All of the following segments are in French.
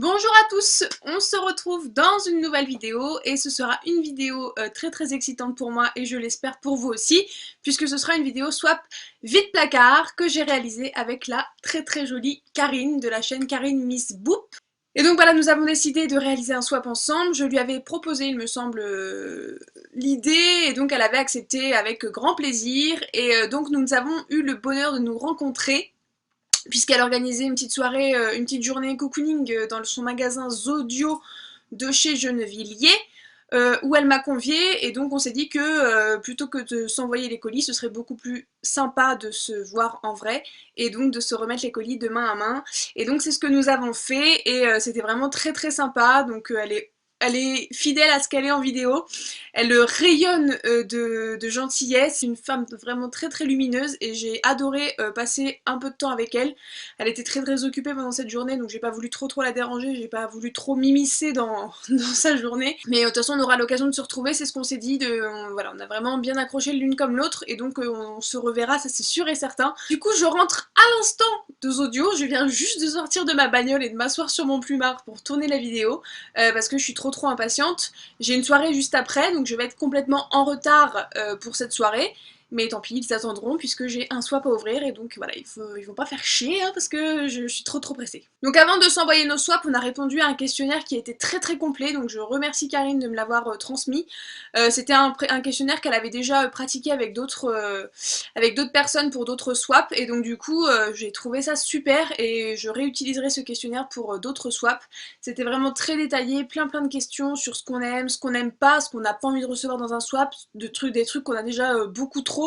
Bonjour à tous, on se retrouve dans une nouvelle vidéo et ce sera une vidéo très excitante pour moi et je l'espère pour vous aussi puisque ce sera une vidéo swap vide placard que j'ai réalisée avec la très jolie Karine de la chaîne Karine Miss Boop. Et donc voilà, nous avons décidé de réaliser un swap ensemble, je lui avais proposé il me semble l'idée et donc elle avait accepté avec grand plaisir et donc nous avons eu le bonheur de nous rencontrer puisqu'elle organisait une petite soirée, une petite journée cocooning dans son magasin Zodio de chez Gennevilliers, où elle m'a conviée, et donc on s'est dit que plutôt que de s'envoyer les colis, ce serait beaucoup plus sympa de se voir en vrai, et donc de se remettre les colis de main à main. Et donc c'est ce que nous avons fait, et c'était vraiment très sympa, donc elle est fidèle à ce qu'elle est en vidéo, elle rayonne de gentillesse, une femme vraiment très lumineuse et j'ai adoré passer un peu de temps avec elle. Elle était très occupée pendant cette journée donc j'ai pas voulu trop la déranger, j'ai pas voulu trop m'immiscer dans sa journée. Mais de toute façon on aura l'occasion de se retrouver, c'est ce qu'on s'est dit, voilà, on a vraiment bien accroché l'une comme l'autre et donc on se reverra, ça c'est sûr et certain. Du coup je rentre à l'instant de Zodio, je viens juste de sortir de ma bagnole et de m'asseoir sur mon plumard pour tourner la vidéo parce que je suis trop impatiente. J'ai une soirée juste après, donc je vais être complètement en retard pour cette soirée. Mais tant pis, ils attendront puisque j'ai un swap à ouvrir et donc voilà, ils vont pas faire chier hein, parce que je suis trop pressée. Donc avant de s'envoyer nos swaps, on a répondu à un questionnaire qui était très complet, donc je remercie Karine de me l'avoir transmis. C'était un questionnaire qu'elle avait déjà pratiqué avec d'autres personnes pour d'autres swaps et donc du coup j'ai trouvé ça super et je réutiliserai ce questionnaire pour d'autres swaps. C'était vraiment très détaillé, plein de questions sur ce qu'on aime, ce qu'on n'aime pas, ce qu'on n'a pas envie de recevoir dans un swap, des trucs qu'on a déjà beaucoup trop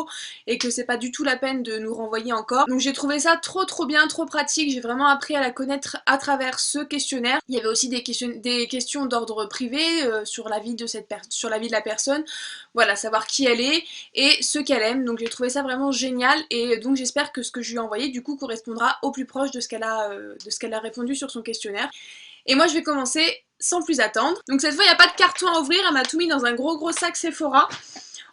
et que c'est pas du tout la peine de nous renvoyer encore. Donc j'ai trouvé ça trop bien, trop pratique, j'ai vraiment appris à la connaître à travers ce questionnaire. Il y avait aussi des questions d'ordre privé sur la vie de la personne, voilà, savoir qui elle est et ce qu'elle aime, donc j'ai trouvé ça vraiment génial et donc j'espère que ce que je lui ai envoyé du coup correspondra au plus proche de ce qu'elle a répondu sur son questionnaire. Et moi je vais commencer sans plus attendre. Donc cette fois il n'y a pas de carton à ouvrir, elle m'a tout mis dans un gros sac Sephora.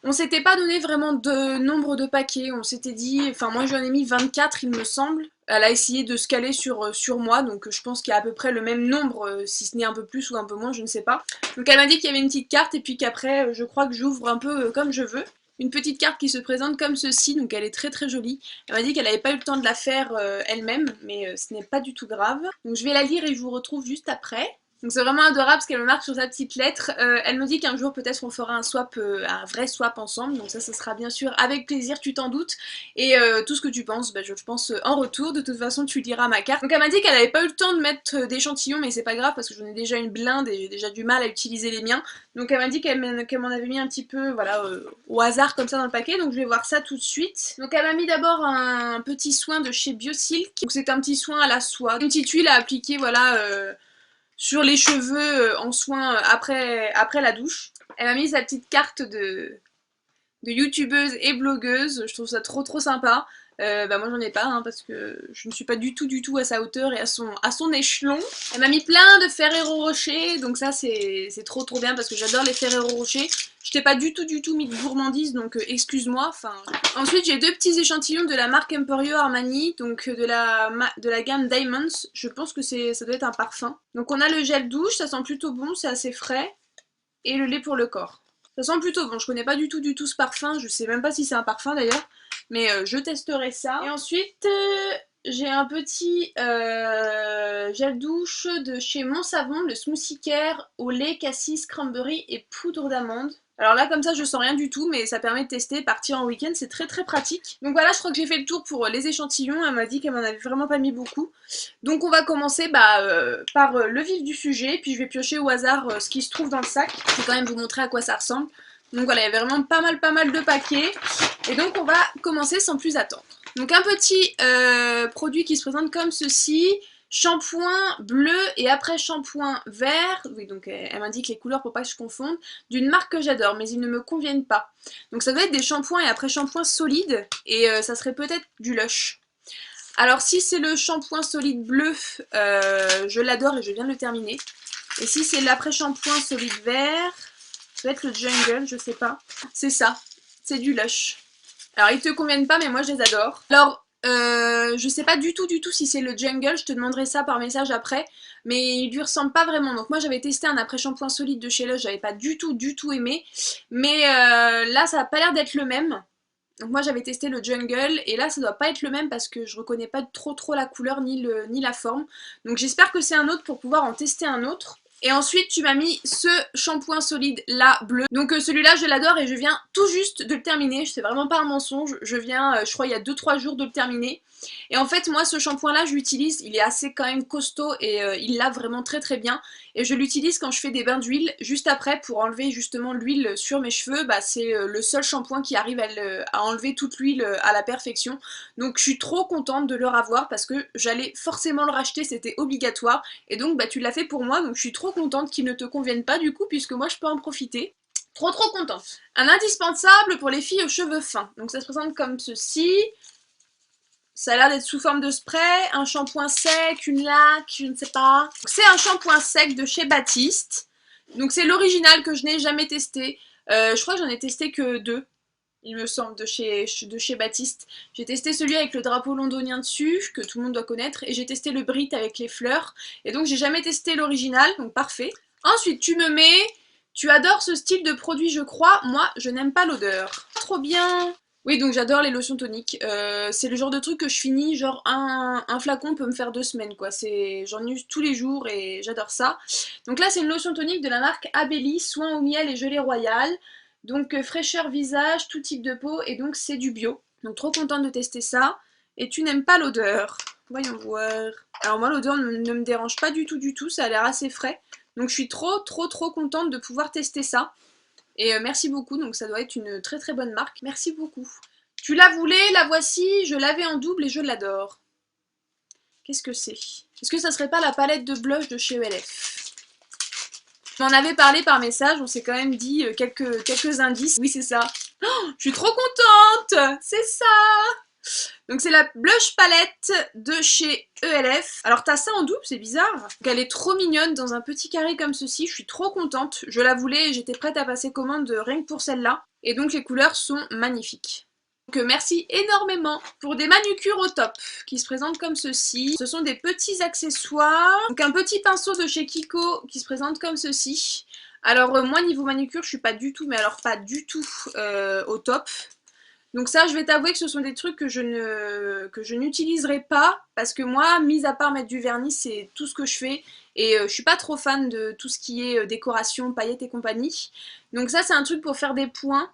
On s'était pas donné vraiment de nombre de paquets, on s'était dit, enfin moi j'en ai mis 24 il me semble. Elle a essayé de se caler sur moi, donc je pense qu'il y a à peu près le même nombre, si ce n'est un peu plus ou un peu moins, je ne sais pas. Donc elle m'a dit qu'il y avait une petite carte et puis qu'après je crois que j'ouvre un peu comme je veux. Une petite carte qui se présente comme ceci, donc elle est très jolie. Elle m'a dit qu'elle n'avait pas eu le temps de la faire elle-même, mais ce n'est pas du tout grave. Donc je vais la lire et je vous retrouve juste après. Donc c'est vraiment adorable parce qu'elle me marque sur sa petite lettre. Elle me dit qu'un jour peut-être on fera un swap, un vrai swap ensemble. Donc ça sera bien sûr avec plaisir, tu t'en doutes. Et tout ce que tu penses, bah, je pense en retour. De toute façon tu liras ma carte. Donc elle m'a dit qu'elle n'avait pas eu le temps de mettre d'échantillons, mais c'est pas grave parce que j'en ai déjà une blinde et j'ai déjà du mal à utiliser les miens. Donc elle m'a dit qu'elle m'en avait mis un petit peu voilà, au hasard comme ça dans le paquet. Donc je vais voir ça tout de suite. Donc elle m'a mis d'abord un petit soin de chez Biosilk. Donc c'est un petit soin à la soie. Une petite huile à appliquer voilà sur les cheveux en soin après la douche. Elle m'a mis sa petite carte de youtubeuse et blogueuse, je trouve ça trop sympa. Bah moi j'en ai pas hein, parce que je ne suis pas du tout à sa hauteur et à son échelon. Elle m'a mis plein de Ferrero Rocher, donc ça c'est trop bien parce que j'adore les Ferrero Rocher. Je t'ai pas du tout mis de gourmandise donc excuse-moi. Enfin. Ensuite j'ai deux petits échantillons de la marque Emporio Armani, donc de la gamme Diamonds. Je pense que ça doit être un parfum. Donc on a le gel douche, ça sent plutôt bon, c'est assez frais. Et le lait pour le corps. Ça sent plutôt bon, je connais pas du tout ce parfum, je sais même pas si c'est un parfum d'ailleurs, mais je testerai ça. Et ensuite, j'ai un petit gel douche de chez Mon Savon, le Smoothie Care au lait, cassis, cranberry et poudre d'amande. Alors là comme ça je sens rien du tout mais ça permet de tester, partir en week-end, c'est très pratique. Donc voilà, je crois que j'ai fait le tour pour les échantillons, elle m'a dit qu'elle m'en avait vraiment pas mis beaucoup. Donc on va commencer par le vif du sujet, puis je vais piocher au hasard ce qui se trouve dans le sac. Je vais quand même vous montrer à quoi ça ressemble. Donc voilà, il y avait vraiment pas mal de paquets. Et donc on va commencer sans plus attendre. Donc un petit produit qui se présente comme ceci. Shampoing bleu et après shampoing vert, oui donc elle m'indique les couleurs pour pas que je confonde, d'une marque que j'adore mais ils ne me conviennent pas. Donc ça doit être des shampoings et après shampoing solides et ça serait peut-être du Lush. Alors si c'est le shampoing solide bleu, je l'adore et je viens de le terminer. Et si c'est l'après-shampoing solide vert, ça doit être le Jungle, je sais pas. C'est ça, c'est du Lush. Alors ils te conviennent pas mais moi je les adore. Alors Je sais pas du tout si c'est le Jungle, je te demanderai ça par message après, mais il lui ressemble pas vraiment. Donc moi j'avais testé un après-shampoing solide de chez Lush, j'avais pas du tout aimé, mais là ça a pas l'air d'être le même. Donc moi j'avais testé le Jungle et là ça doit pas être le même parce que je reconnais pas trop la couleur ni la forme. Donc j'espère que c'est un autre pour pouvoir en tester un autre. Et ensuite tu m'as mis ce shampoing solide là bleu. Donc celui-là je l'adore et je viens tout juste de le terminer. C'est vraiment pas un mensonge. Je viens je crois il y a 2-3 jours de le terminer. Et en fait moi ce shampoing là je l'utilise, il est assez quand même costaud et il lave vraiment très bien. Et je l'utilise quand je fais des bains d'huile juste après pour enlever justement l'huile sur mes cheveux. Bah, c'est le seul shampoing qui arrive à enlever toute l'huile à la perfection. Donc je suis trop contente de le revoir parce que j'allais forcément le racheter, c'était obligatoire. Et donc bah, tu l'as fait pour moi, donc je suis trop contente qu'il ne te convienne pas du coup puisque moi je peux en profiter. Trop contente. Un indispensable pour les filles aux cheveux fins. Donc ça se présente comme ceci. Ça a l'air d'être sous forme de spray, un shampoing sec, une laque, je ne sais pas. C'est un shampoing sec de chez Baptiste. Donc c'est l'original que je n'ai jamais testé. Je crois que j'en ai testé que 2, il me semble, de chez Baptiste. J'ai testé celui avec le drapeau londonien dessus, que tout le monde doit connaître, et j'ai testé le Brit avec les fleurs. Et donc j'ai jamais testé l'original, donc parfait. Ensuite tu me mets... Tu adores ce style de produit je crois, moi je n'aime pas l'odeur. Trop bien. Oui, donc j'adore les lotions toniques. C'est le genre de truc que je finis, genre un flacon peut me faire 2 semaines, quoi. J'en use tous les jours et j'adore ça. Donc là, c'est une lotion tonique de la marque Abelli, soin au miel et gelée royale. Donc fraîcheur visage, tout type de peau, et donc c'est du bio. Donc trop contente de tester ça. Et tu n'aimes pas l'odeur. Voyons voir. Alors moi, l'odeur ne me dérange pas du tout, ça a l'air assez frais. Donc je suis trop contente de pouvoir tester ça. Et merci beaucoup, donc ça doit être une très bonne marque. Merci beaucoup. Tu la voulais, la voici, je l'avais en double et je l'adore. Qu'est-ce que c'est? Est-ce que ça serait pas la palette de blush de chez ELF? Je m'en avais parlé par message, on s'est quand même dit quelques indices. Oui, c'est ça. Oh, je suis trop contente! C'est ça! Donc c'est la blush palette de chez ELF. Alors t'as ça en double, c'est bizarre. Donc elle est trop mignonne dans un petit carré comme ceci. Je suis trop contente. Je la voulais et j'étais prête à passer commande rien que pour celle-là. Et donc les couleurs sont magnifiques. Donc merci énormément pour des manucures au top qui se présentent comme ceci. Ce sont des petits accessoires. Donc un petit pinceau de chez Kiko qui se présente comme ceci. Alors moi niveau manucure je suis pas du tout, mais alors pas du tout au top. Donc ça, je vais t'avouer que ce sont des trucs que je n'utiliserai pas, parce que moi, mis à part mettre du vernis, c'est tout ce que je fais, et je suis pas trop fan de tout ce qui est décoration, paillettes et compagnie. Donc ça, c'est un truc pour faire des points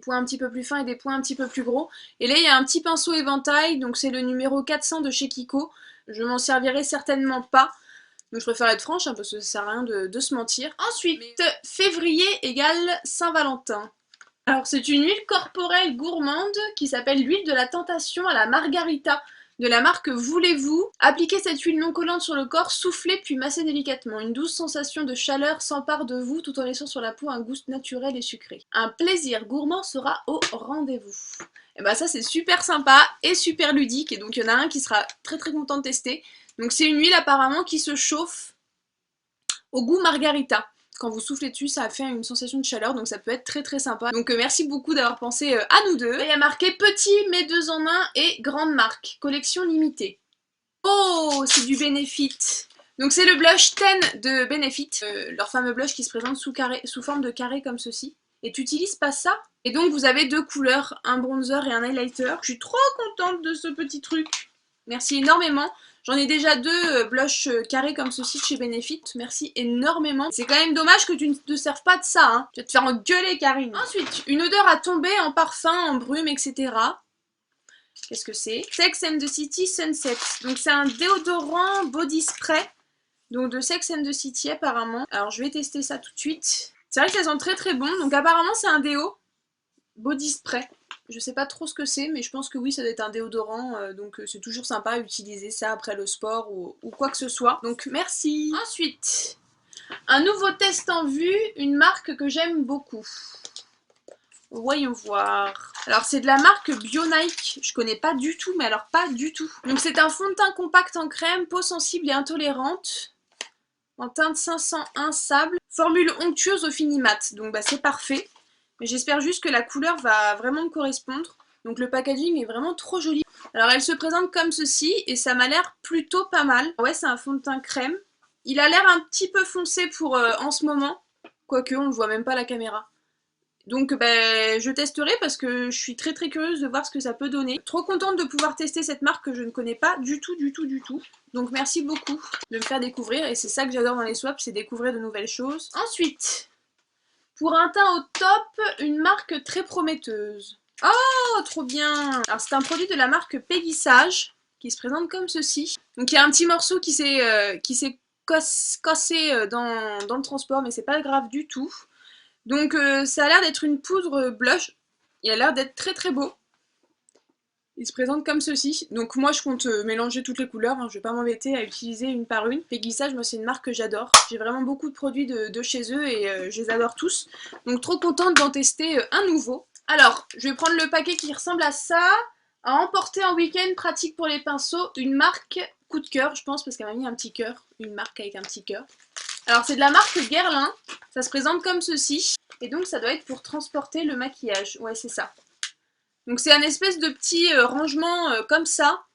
un petit peu plus fins et des points un petit peu plus gros. Et là, il y a un petit pinceau éventail, donc c'est le numéro 400 de chez Kiko. Je m'en servirai certainement pas. Donc je préfère être franche, hein, parce que ça sert à rien de se mentir. Ensuite, février égale Saint-Valentin. Alors c'est une huile corporelle gourmande qui s'appelle l'huile de la tentation à la margarita de la marque Voulez-vous. Appliquez cette huile non collante sur le corps, soufflez puis massez délicatement. Une douce sensation de chaleur s'empare de vous tout en laissant sur la peau un goût naturel et sucré. Un plaisir gourmand sera au rendez-vous. Et bah ça c'est super sympa et super ludique et donc il y en a un qui sera très content de tester. Donc c'est une huile apparemment qui se chauffe au goût margarita. Quand vous soufflez dessus, ça fait une sensation de chaleur, donc ça peut être très sympa. Donc merci beaucoup d'avoir pensé à nous deux. Il y a marqué petit mais 2 en 1 et grande marque, collection limitée. Oh, c'est du Benefit. Donc c'est le blush Ten de Benefit, leur fameux blush qui se présente sous forme de carré comme ceci. Et tu utilises pas ça? Et donc vous avez 2 couleurs, un bronzer et un highlighter. Je suis trop contente de ce petit truc. Merci énormément. J'en ai déjà 2 blushs carrés comme ceci de chez Benefit. Merci énormément. C'est quand même dommage que tu ne te serves pas de ça, hein. Tu vas te faire engueuler, Karine. Ensuite, une odeur à tomber en parfum, en brume, etc. Qu'est-ce que c'est? Sex and the City Sunset. Donc c'est un déodorant body spray. Donc de Sex and the City apparemment. Alors je vais tester ça tout de suite. C'est vrai que ça sent très bon. Donc apparemment c'est un déo body spray. Je sais pas trop ce que c'est, mais je pense que oui, ça doit être un déodorant, donc c'est toujours sympa à utiliser ça après le sport ou quoi que ce soit. Donc merci. Ensuite, un nouveau test en vue, une marque que j'aime beaucoup. Voyons voir. Alors c'est de la marque BioNike, je connais pas du tout, mais alors pas du tout. Donc c'est un fond de teint compact en crème, peau sensible et intolérante, en teinte 501 sable, formule onctueuse au fini mat, donc bah c'est parfait. Mais j'espère juste que la couleur va vraiment me correspondre. Donc le packaging est vraiment trop joli. Alors elle se présente comme ceci et ça m'a l'air plutôt pas mal. Ouais, c'est un fond de teint crème. Il a l'air un petit peu foncé pour en ce moment. Quoique on ne voit même pas la caméra. Donc ben, je testerai parce que je suis très très curieuse de voir ce que ça peut donner. Trop contente de pouvoir tester cette marque que je ne connais pas du tout. Donc merci beaucoup de me faire découvrir et c'est ça que j'adore dans les swaps, c'est découvrir de nouvelles choses. Ensuite, pour un teint au top, une marque très prometteuse. Oh, trop bien! Alors c'est un produit de la marque Peggy Sage qui se présente comme ceci. Donc il y a un petit morceau qui s'est cassé dans le transport, mais c'est pas grave du tout. Donc ça a l'air d'être une poudre blush. Il a l'air d'être très très beau. Il se présente comme ceci. Donc moi je compte mélanger toutes les couleurs, hein. Je vais pas m'embêter à utiliser une par une. Peggy Sage, moi c'est une marque que j'adore. J'ai vraiment beaucoup de produits de chez eux et je les adore tous. Donc trop contente d'en tester un nouveau. Alors, je vais prendre le paquet qui ressemble à ça. À emporter en week-end, pratique pour les pinceaux. Une marque coup de cœur, je pense, parce qu'elle m'a mis un petit cœur. Une marque avec un petit cœur. Alors c'est de la marque Guerlain. Ça se présente comme ceci. Et donc ça doit être pour transporter le maquillage. Ouais, c'est ça. Donc c'est un espèce de petit rangement comme ça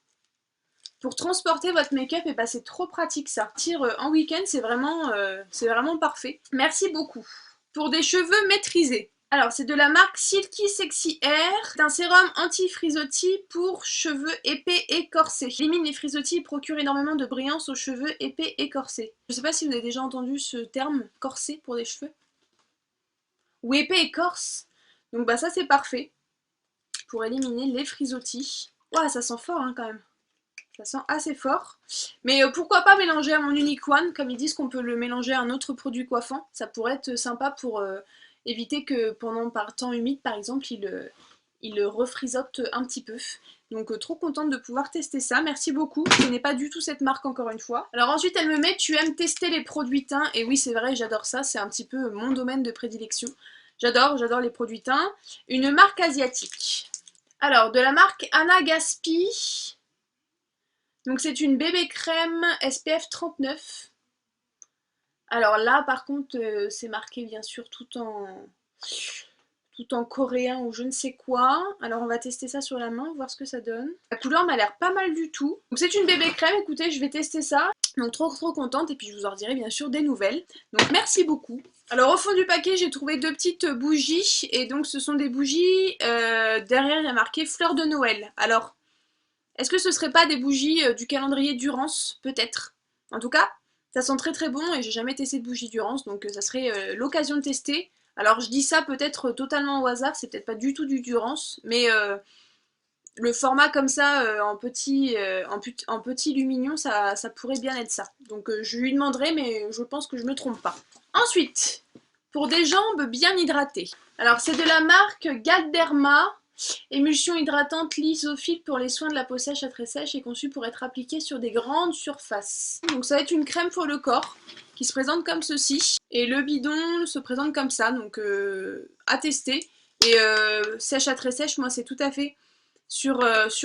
pour transporter votre make-up et bah c'est trop pratique ça. Tire en week-end, c'est vraiment parfait. Merci beaucoup. Pour des cheveux maîtrisés. Alors c'est de la marque Silky Sexy Hair. C'est un sérum anti-frisottis pour cheveux épais et corsés. Élimine les frisottis et procure énormément de brillance aux cheveux épais et corsés. Je sais pas si vous avez déjà entendu ce terme, corset pour des cheveux. Ou épais et corse. Donc bah ça c'est parfait. Pour éliminer les frisottis. Ouah, ça sent fort hein, quand même. Ça sent assez fort. Mais pourquoi pas mélanger à mon Unique One, comme ils disent qu'on peut le mélanger à un autre produit coiffant. Ça pourrait être sympa pour éviter que par temps humide, par exemple, il refrisote un petit peu. Donc trop contente de pouvoir tester ça. Merci beaucoup. Je n'ai pas du tout cette marque encore une fois. Alors ensuite, elle me met « Tu aimes tester les produits teints ?» Et oui, c'est vrai, j'adore ça. C'est un petit peu mon domaine de prédilection. J'adore les produits teints. Une marque asiatique. Alors, de la marque Anna Gaspi. Donc c'est une bébé crème SPF 39. Alors là, par contre, c'est marqué bien sûr tout en coréen ou je ne sais quoi. Alors on va tester ça sur la main, voir ce que ça donne. La couleur m'a l'air pas mal du tout. Donc c'est une bébé crème, écoutez, je vais tester ça. Donc trop contente et puis je vous en redirai bien sûr des nouvelles. Donc merci beaucoup. Alors au fond du paquet j'ai trouvé deux petites bougies et donc ce sont des bougies, derrière il y a marqué fleurs de Noël. Alors est-ce que ce serait pas des bougies du calendrier Durance? Peut-être. En tout cas ça sent très très bon et j'ai jamais testé de bougies Durance donc ça serait l'occasion de tester. Alors je dis ça peut-être totalement au hasard, c'est peut-être pas du tout du Durance, mais le format comme ça en petit lumignon, ça pourrait bien être ça. Donc je lui demanderai, mais je pense que je me trompe pas. Ensuite, pour des jambes bien hydratées. Alors c'est de la marque Galderma. Émulsion hydratante lysophile pour les soins de la peau sèche à très sèche et conçue pour être appliquée sur des grandes surfaces. Donc ça va être une crème pour le corps qui se présente comme ceci. Et le bidon se présente comme ça, donc à tester. Et sèche à très sèche, moi c'est tout à fait sur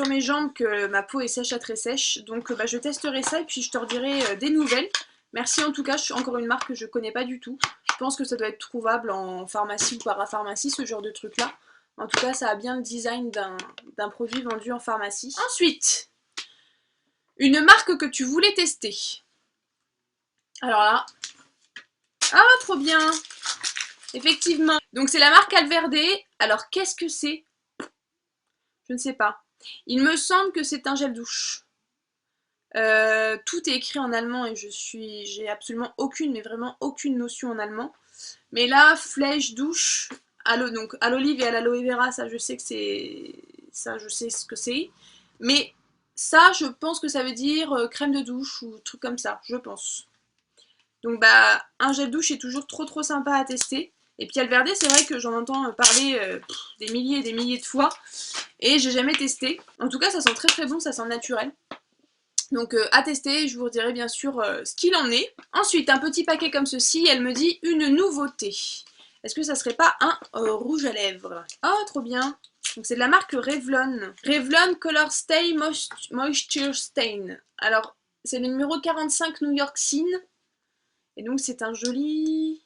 mes jambes que ma peau est sèche à très sèche. Donc bah, je testerai ça et puis je te redirai des nouvelles. Merci en tout cas, encore une marque que je connais pas du tout. Je pense que ça doit être trouvable en pharmacie ou parapharmacie, ce genre de truc là. En tout cas, ça a bien le design d'un produit vendu en pharmacie. Ensuite, une marque que tu voulais tester. Alors là, ah trop bien. Effectivement. Donc c'est la marque Alverde. Alors qu'est-ce que c'est? Je ne sais pas. Il me semble que c'est un gel douche. Tout est écrit en allemand et j'ai absolument aucune, mais vraiment aucune notion en allemand. Mais là, flèche douche, donc à l'olive et à l'aloe vera, ça je sais que c'est, ça je sais ce que c'est. Mais ça, je pense que ça veut dire crème de douche ou truc comme ça, je pense. Donc bah, un gel douche est toujours trop sympa à tester. Et puis Alverde, c'est vrai que j'en entends parler des milliers et des milliers de fois. Et j'ai jamais testé. En tout cas, ça sent très bon, ça sent naturel. Donc à tester, je vous redirai bien sûr ce qu'il en est. Ensuite, un petit paquet comme ceci, elle me dit une nouveauté. Est-ce que ça serait pas un rouge à lèvres? Oh, trop bien. Donc c'est de la marque Revlon. Revlon Color Stay Moisture Stain. Alors, c'est le numéro 45 New York Scene. Et donc c'est un joli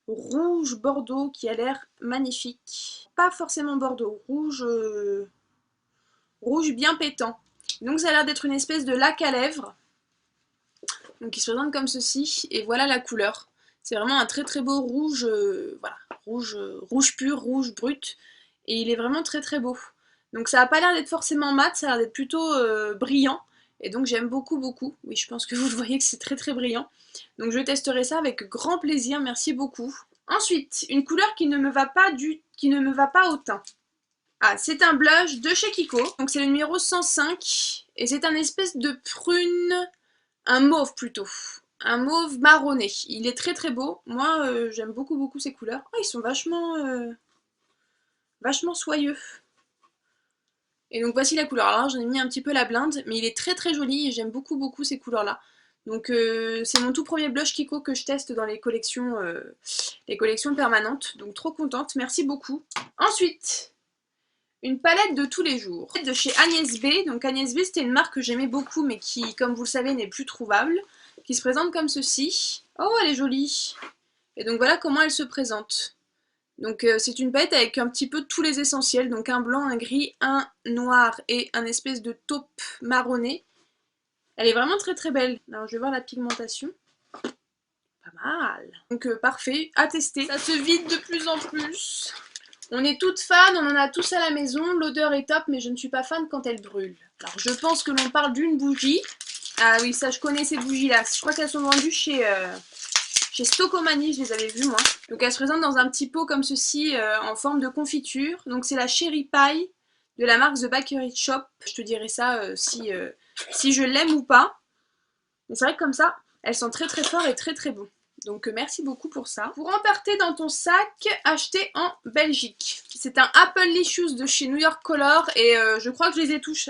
rouge bordeaux qui a l'air magnifique. Pas forcément bordeaux, rouge, rouge bien pétant. Donc ça a l'air d'être une espèce de lac à lèvres. Donc il se présente comme ceci, et voilà la couleur. C'est vraiment un très très beau rouge, voilà, rouge pur, rouge brut, et il est vraiment très très beau. Donc ça n'a pas l'air d'être forcément mat, ça a l'air d'être plutôt brillant, et donc j'aime beaucoup beaucoup. Oui, je pense que vous le voyez que c'est très très brillant. Donc je testerai ça avec grand plaisir, merci beaucoup. Ensuite, une couleur qui ne me va pas au teint. Ah, c'est un blush de chez Kiko, donc c'est le numéro 105, et c'est un espèce de prune, un mauve plutôt, un mauve marronné. Il est très très beau, moi j'aime beaucoup beaucoup ces couleurs. Oh, ils sont vachement soyeux. Et donc voici la couleur, alors j'en ai mis un petit peu la blinde, mais il est très très joli et j'aime beaucoup beaucoup ces couleurs là. Donc c'est mon tout premier blush Kiko que je teste dans les collections permanentes, donc trop contente, merci beaucoup. Ensuite, une palette de tous les jours, de chez Agnès B. Donc Agnès B, c'était une marque que j'aimais beaucoup, mais qui, comme vous le savez, n'est plus trouvable. Qui se présente comme ceci. Oh, elle est jolie. Et donc voilà comment elle se présente. Donc c'est une palette avec un petit peu tous les essentiels. Donc un blanc, un gris, un noir et un espèce de taupe marronné. Elle est vraiment très très belle. Alors je vais voir la pigmentation. Pas mal. Donc parfait, à tester. Ça se vide de plus en plus. On est toutes fans, on en a tous à la maison, l'odeur est top, mais je ne suis pas fan quand elle brûle. Alors je pense que l'on parle d'une bougie. Ah oui, ça je connais ces bougies-là. Je crois qu'elles sont vendues chez Stocomanie, je les avais vues moi. Donc elles se présentent dans un petit pot comme ceci, en forme de confiture. Donc c'est la Cherry Pie de la marque The Bakery Shop. Je te dirai ça si je l'aime ou pas. Mais c'est vrai que comme ça, elles sont très très fort et très très bon. Donc merci beaucoup pour ça. Pour emporter dans ton sac, acheté en Belgique. C'est un Apple Licious de chez New York Color et je crois que je les ai tous.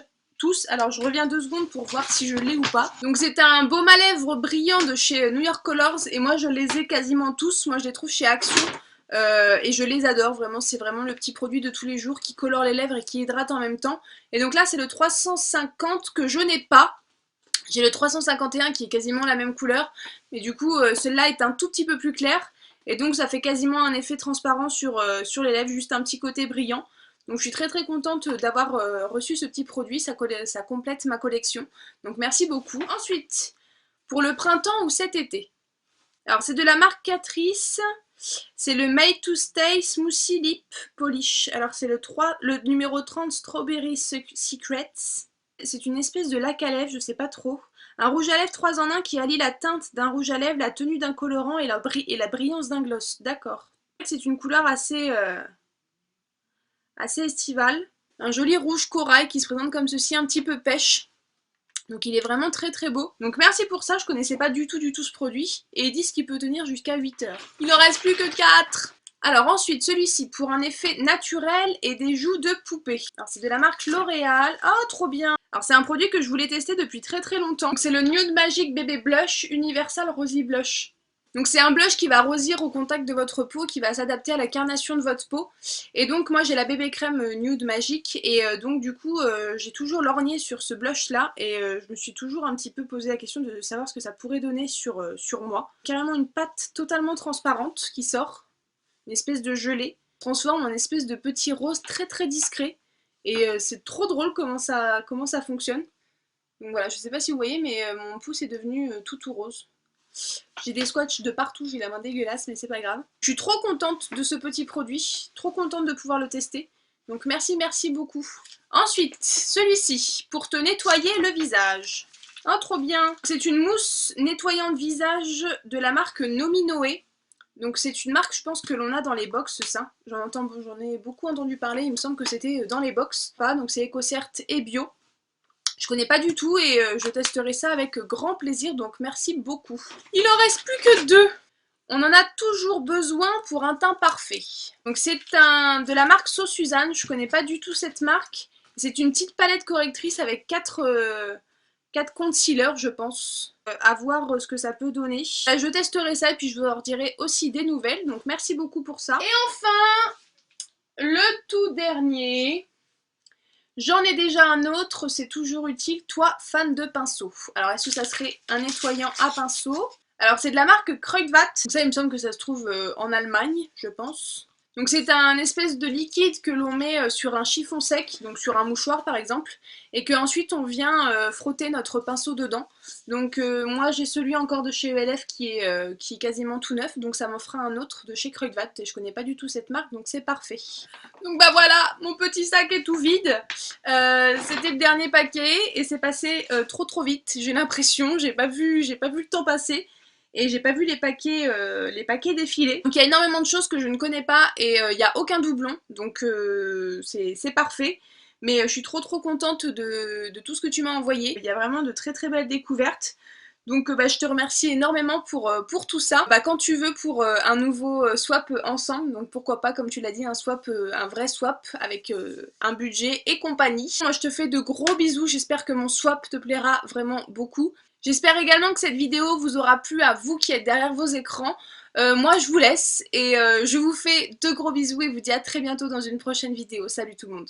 Alors je reviens 2 secondes pour voir si je l'ai ou pas. Donc c'est un baume à lèvres brillant de chez New York Colors et moi je les ai quasiment tous. Moi je les trouve chez Action et je les adore vraiment. C'est vraiment le petit produit de tous les jours qui colore les lèvres et qui hydrate en même temps. Et donc là c'est le 350 que je n'ai pas. J'ai le 351 qui est quasiment la même couleur, mais du coup celui-là est un tout petit peu plus clair, et donc ça fait quasiment un effet transparent sur les lèvres, juste un petit côté brillant. Donc je suis très très contente d'avoir reçu ce petit produit, ça complète ma collection, donc merci beaucoup. Ensuite, pour le printemps ou cet été, alors c'est de la marque Catrice, c'est le Made to Stay Smoothie Lip Polish, alors c'est le numéro 30 Strawberry Secrets. C'est une espèce de lac à lèvres, je sais pas trop. Un rouge à lèvres 3 en 1 qui allie la teinte d'un rouge à lèvres, la tenue d'un colorant et la brillance d'un gloss. D'accord. C'est une couleur assez estivale. Un joli rouge corail qui se présente comme ceci, un petit peu pêche. Donc il est vraiment très très beau. Donc merci pour ça, je connaissais pas du tout ce produit. Et ils disent qu'il peut tenir jusqu'à 8 heures. Il n'en reste plus que 4. Alors ensuite, celui-ci pour un effet naturel et des joues de poupée. Alors c'est de la marque L'Oréal. Oh, trop bien! Alors c'est un produit que je voulais tester depuis très très longtemps. C'est le Nude Magic Bébé Blush Universal Rosy Blush. Donc c'est un blush qui va rosir au contact de votre peau, qui va s'adapter à la carnation de votre peau. Et donc moi j'ai la bébé crème Nude Magic et donc du coup j'ai toujours lorgné sur ce blush là et je me suis toujours un petit peu posé la question de savoir ce que ça pourrait donner sur moi. Carrément une pâte totalement transparente qui sort, une espèce de gelée, transforme en espèce de petit rose très très discret. Et c'est trop drôle comment ça fonctionne. Donc voilà, je sais pas si vous voyez, mais mon pouce est devenu tout rose. J'ai des swatchs de partout, j'ai la main dégueulasse, mais c'est pas grave. Je suis trop contente de ce petit produit, trop contente de pouvoir le tester. Donc merci beaucoup. Ensuite, celui-ci, pour te nettoyer le visage. Oh, trop bien! C'est une mousse nettoyante visage de la marque Nominoé. Donc c'est une marque, je pense, que l'on a dans les box, ça. J'en ai beaucoup entendu parler, il me semble que c'était dans les box. Donc c'est EcoCert et bio. Je connais pas du tout et je testerai ça avec grand plaisir, donc merci beaucoup. Il en reste plus que 2. On en a toujours besoin pour un teint parfait. Donc c'est de la marque So Suzanne, je connais pas du tout cette marque. C'est une petite palette correctrice avec 4 concealers, je pense. À voir ce que ça peut donner. Je testerai ça et puis je vous en dirai aussi des nouvelles, donc merci beaucoup pour ça. Et enfin, le tout dernier... J'en ai déjà un autre, c'est toujours utile. Toi, fan de pinceau. Alors, est-ce que ça serait un nettoyant à pinceau? Alors c'est de la marque Kruidvat, donc ça il me semble que ça se trouve en Allemagne, je pense. Donc c'est un espèce de liquide que l'on met sur un chiffon sec, donc sur un mouchoir par exemple, et que ensuite on vient frotter notre pinceau dedans. Donc moi j'ai celui encore de chez ELF qui est quasiment tout neuf, donc ça m'en fera un autre de chez Kruidvat, et je connais pas du tout cette marque, donc c'est parfait. Donc bah voilà, mon petit sac est tout vide. C'était le dernier paquet, et c'est passé trop vite, j'ai l'impression, j'ai pas vu le temps passer. Et j'ai pas vu les paquets défiler. Donc il y a énormément de choses que je ne connais pas et il n'y a aucun doublon, donc c'est parfait. Mais je suis trop contente de tout ce que tu m'as envoyé. Il y a vraiment de très belles découvertes. Donc bah, je te remercie énormément pour tout ça. Bah, quand tu veux pour un nouveau swap ensemble, donc pourquoi pas comme tu l'as dit un swap, un vrai swap avec un budget et compagnie. Moi je te fais de gros bisous, j'espère que mon swap te plaira vraiment beaucoup. J'espère également que cette vidéo vous aura plu à vous qui êtes derrière vos écrans. Moi je vous laisse et je vous fais de gros bisous et vous dis à très bientôt dans une prochaine vidéo. Salut tout le monde.